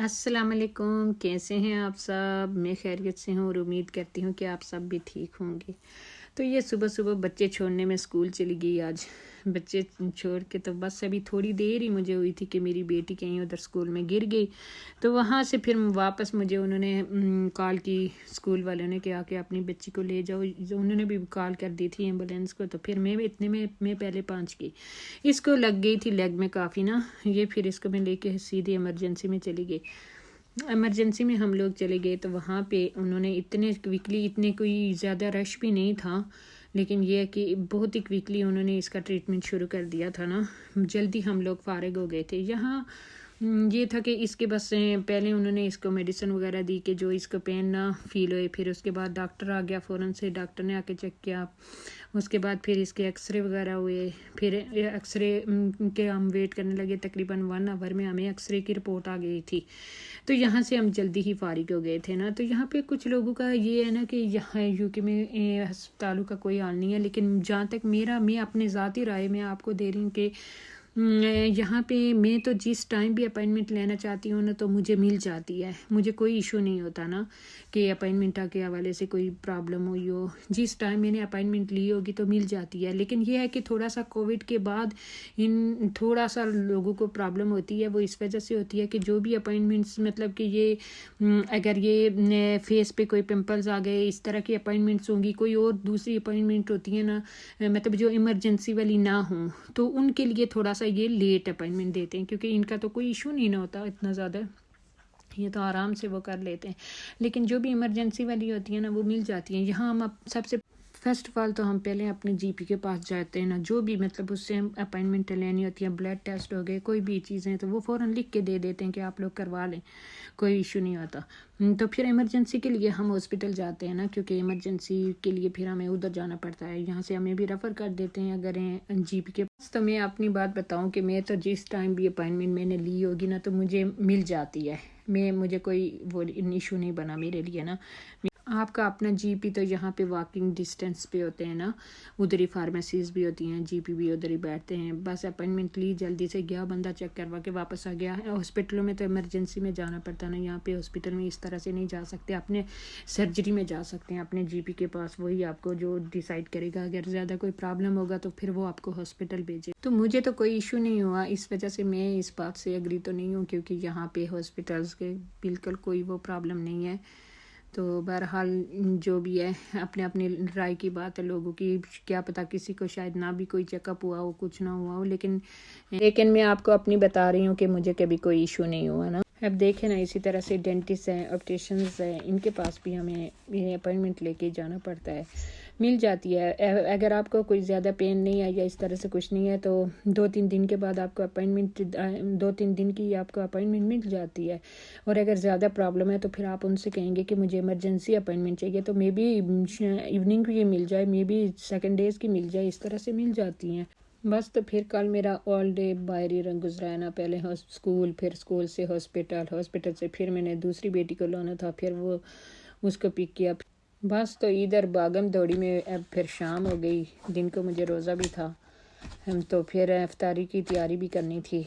السلام علیکم، کیسے ہیں آپ سب؟ میں خیریت سے ہوں اور امید کرتی ہوں کہ آپ سب بھی ٹھیک ہوں گے۔ تو یہ صبح صبح بچے چھوڑنے میں اسکول چلی گئی آج۔ بچے چھوڑ کے تو بس ابھی تھوڑی دیر ہی مجھے ہوئی تھی کہ میری بیٹی کہیں ادھر اسکول میں گر گئی، تو وہاں سے پھر واپس مجھے انہوں نے کال کی اسکول والوں نے کہ آ کے اپنی بچی کو لے جاؤ۔ انہوں نے بھی کال کر دی تھی ایمبولینس کو، تو پھر میں پہلے پہنچ گئی۔ اس کو لگ گئی تھی لیگ میں کافی نا، یہ پھر اس کو میں لے کے سیدھی ایمرجنسی میں چلی گئی۔ ایمرجنسی میں ہم لوگ چلے گئے تو وہاں پہ انہوں نے اتنے کوئی زیادہ رش بھی نہیں تھا، لیکن یہ کہ بہت ہی کوئکلی انہوں نے اس کا ٹریٹمنٹ شروع کر دیا تھا نا، جلدی ہم لوگ فارغ ہو گئے تھے۔ یہاں یہ تھا کہ اس کے بس پہلے انہوں نے اس کو میڈیسن وغیرہ دی کہ جو اس کو پین نہ فیل ہوئے، پھر اس کے بعد ڈاکٹر آ گیا، فوراً سے ڈاکٹر نے آ کے چیک کیا، اس کے بعد پھر اس کے ایکس رے وغیرہ ہوئے، پھر ایکس رے کے ہم ویٹ کرنے لگے، تقریباً 1 آور میں ہمیں ایکس رے کی رپورٹ آ گئی تھی۔ تو یہاں سے ہم جلدی ہی فارغ ہو گئے تھے نا۔ تو یہاں پہ کچھ لوگوں کا یہ ہے نا کہ یہاں یو کے میں ہسپتالوں کا کوئی حال نہیں ہے، لیکن جہاں تک میں اپنے ذاتی رائے میں آپ کو دے رہی ہوں کہ یہاں پہ میں تو جس ٹائم بھی اپائنٹمنٹ لینا چاہتی ہوں نا تو مجھے مل جاتی ہے، مجھے کوئی ایشو نہیں ہوتا نا کہ اپائنٹمنٹ کے حوالے سے کوئی پرابلم ہوئی ہو۔ جس ٹائم میں نے اپائنٹمنٹ لی ہوگی تو مل جاتی ہے، لیکن یہ ہے کہ تھوڑا سا کووڈ کے بعد تھوڑا سا لوگوں کو پرابلم ہوتی ہے، وہ اس وجہ سے ہوتی ہے کہ جو بھی اپائنٹمنٹس مطلب کہ یہ اگر یہ فیس پہ کوئی پمپلز آ گئے، اس طرح کی اپائنٹمنٹس ہوں گی، کوئی اور دوسری اپائنٹمنٹ ہوتی ہے نا مطلب جو ایمرجنسی والی نہ ہوں، تو ان کے لیے تھوڑا سا یہ لیٹ اپائنٹمنٹ دیتے ہیں، کیونکہ ان کا تو کوئی ایشو نہیں نہ ہوتا اتنا زیادہ، یہ تو آرام سے وہ کر لیتے ہیں، لیکن جو بھی ایمرجنسی والی ہوتی ہیں نا وہ مل جاتی ہیں۔ یہاں ہم سب سے فرسٹ آف آل تو ہم پہلے اپنے جی پی کے پاس جاتے ہیں نا، جو بھی مطلب اس سے اپائنٹمنٹ لینی ہوتی ہے، بلڈ ٹیسٹ ہو گئے، کوئی بھی چیزیں تو وہ فوراً لکھ کے دے دیتے ہیں کہ آپ لوگ کروا لیں، کوئی ایشو نہیں ہوتا۔ تو پھر ایمرجنسی کے لیے ہم ہاسپٹل جاتے ہیں نا، کیونکہ ایمرجنسی کے لیے پھر ہمیں ادھر جانا پڑتا ہے، یہاں سے ہمیں بھی ریفر کر دیتے ہیں اگر جی پی کے پاس۔ تو میں اپنی بات بتاؤں کہ میں تو جس ٹائم بھی اپائنٹمنٹ میں نے لی ہوگی نا تو مجھے مل جاتی ہے، مجھے کوئی وہ ایشو نہیں بنا میرے لیے نا۔ آپ کا اپنا جی پی تو یہاں پہ واکنگ ڈسٹینس پہ ہوتے ہیں نا، ادھر ہی فارمیسیز بھی ہوتی ہیں، جی پی بھی ادھر ہی بیٹھتے ہیں، بس اپائنٹمنٹ لی، جلدی سے گیا بندہ، چیک کروا کے واپس آ گیا۔ ہاسپٹلوں میں تو ایمرجنسی میں جانا پڑتا ہے نا، یہاں پہ ہاسپٹل میں اس طرح سے نہیں جا سکتے، اپنے سرجری میں جا سکتے ہیں اپنے جی پی کے پاس، وہی آپ کو جو ڈیسائیڈ کرے گا، اگر زیادہ کوئی پرابلم ہوگا تو پھر وہ آپ کو ہاسپٹل بھیجے۔ تو مجھے تو کوئی ایشو نہیں ہوا، اس وجہ سے میں اس بات سے اگری تو نہیں ہوں، کیونکہ یہاں پہ ہاسپٹلس کے بالکل کوئی وہ پرابلم نہیں ہے۔ تو بہرحال جو بھی ہے اپنے اپنی رائے کی بات ہے لوگوں کی، کیا پتا کسی کو شاید نہ بھی کوئی چیک اپ ہوا ہو، کچھ نہ ہوا ہو، لیکن میں آپ کو اپنی بتا رہی ہوں کہ مجھے کبھی کوئی ایشو نہیں ہوا نا۔ اب دیکھیں نا، اسی طرح سے ڈینٹسٹ ہیں، آپٹیشنز ہیں، ان کے پاس بھی ہمیں اپائنٹمنٹ لے کے جانا پڑتا ہے، مل جاتی ہے۔ اگر آپ کو کوئی زیادہ پین نہیں ہے یا اس طرح سے کچھ نہیں ہے تو 2-3 دن کے بعد آپ کو اپائنٹمنٹ 2-3 دن کی آپ کو اپائنٹمنٹ مل جاتی ہے، اور اگر زیادہ پرابلم ہے تو پھر آپ ان سے کہیں گے کہ مجھے ایمرجنسی اپائنٹمنٹ چاہیے، تو مے بی ایوننگ کی مل جائے، مے بی سیکنڈ ڈیز کی مل جائے، اس طرح سے مل جاتی ہیں۔ بس تو پھر کل میرا آل ڈے باہر ہی گزرا ہے نا، پہلے اسکول، پھر اسکول سے ہاسپٹل سے پھر میں نے دوسری بیٹی کو لانا تھا، پھر وہ اس کو پک کیا، بس تو ادھر باغم دوڑی میں اب پھر شام ہو گئی، دن کو مجھے روزہ بھی تھا، تو پھر افطاری کی تیاری بھی کرنی تھی،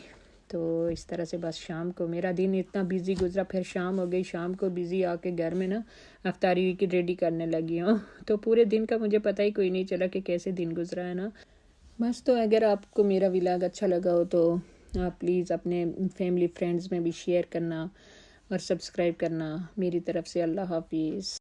تو اس طرح سے بس شام کو میرا دن اتنا بیزی گزرا، پھر شام ہو گئی، شام کو بیزی آ کے گھر میں نا افطاری کی ریڈی کرنے لگی ہوں، تو پورے دن کا مجھے پتہ ہی کوئی نہیں چلا کہ کیسے دن گزرا ہے نا۔ بس تو اگر آپ کو میرا ولاگ اچھا لگا ہو تو آپ پلیز اپنے فیملی فرینڈز میں بھی شیئر کرنا اور سبسکرائب کرنا۔ میری طرف سے اللہ حافظ۔